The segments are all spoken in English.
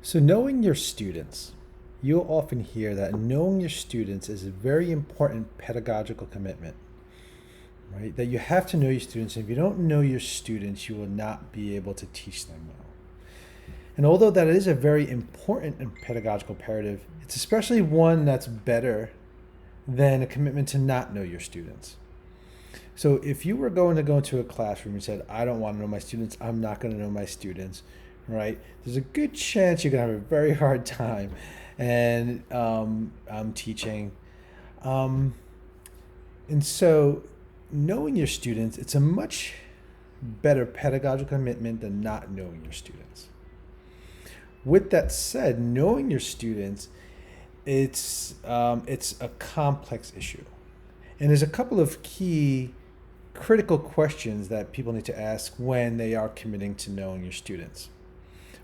So, knowing your students, you'll often hear that knowing your students is a very important pedagogical commitment, right? That you have to know your students. And if you don't know your students, you will not be able to teach them well. And although that is a very important and pedagogical imperative, it's especially one that's better than a commitment to not know your students. So, if you were going to go into a classroom and said, I don't want to know my students, I'm not going to know my students, right? There's a good chance you're going to have a very hard time. And I'm teaching. Um, and so, knowing your students, it's a much better pedagogical commitment than not knowing your students. With that said, knowing your students, it's a complex issue, and there's a couple of key critical questions that people need to ask when they are committing to knowing your students.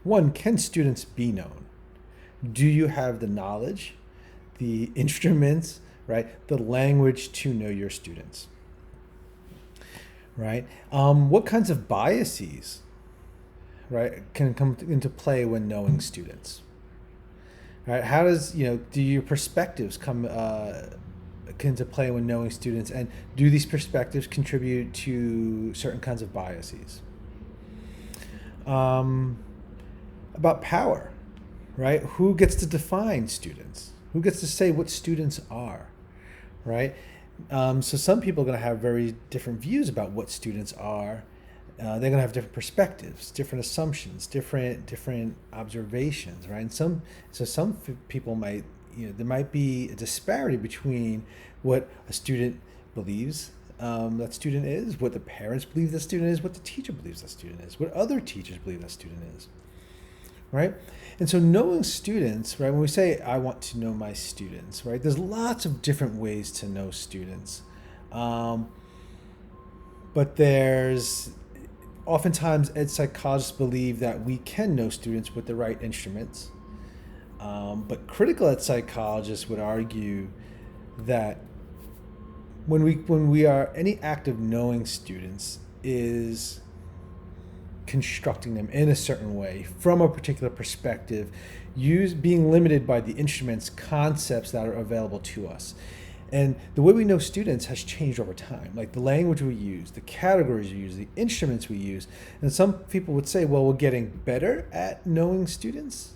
One, can students be known? Do you have the knowledge, the instruments, right, the language to know your students, right? What kinds of biases, right, can come into play when knowing students, right? How does, do your perspectives come into play when knowing students, and do these perspectives contribute to certain kinds of biases? About power, right? Who gets to define students? Who gets to say what students are, right? So some people are going to have very different views about what students are. They're going to have different perspectives, different assumptions, different observations, right? And some people might, there might be a disparity between what a student believes that student is, what the parents believe that student is, what the teacher believes that student is, what other teachers believe that student is, right? And so knowing students, right, when we say, I want to know my students, right, there's lots of different ways to know students. But there's oftentimes ed psychologists believe that we can know students with the right instruments. But critical ed psychologists would argue that when we are, any act of knowing students is constructing them in a certain way from a particular perspective, being limited by the instruments, concepts that are available to us. And the way we know students has changed over time, like the language we use, the categories we use, the instruments we use. And some people would say, well, we're getting better at knowing students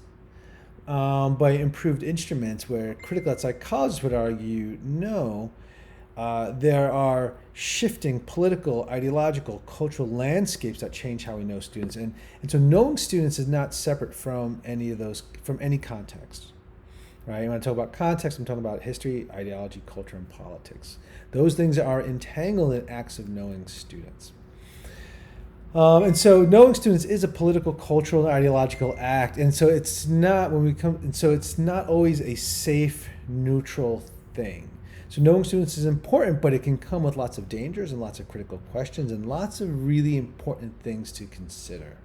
by improved instruments, where critical ed psychologists would argue, no, there are shifting political, ideological, cultural landscapes that change how we know students. And so knowing students is not separate from any of those, from any context. Right? When I talk about context, I'm talking about history, ideology, culture, and politics. Those things are entangled in acts of knowing students. And so knowing students is a political, cultural, and ideological act. And so it's not it's not always a safe, neutral thing. So knowing students is important, but it can come with lots of dangers and lots of critical questions and lots of really important things to consider.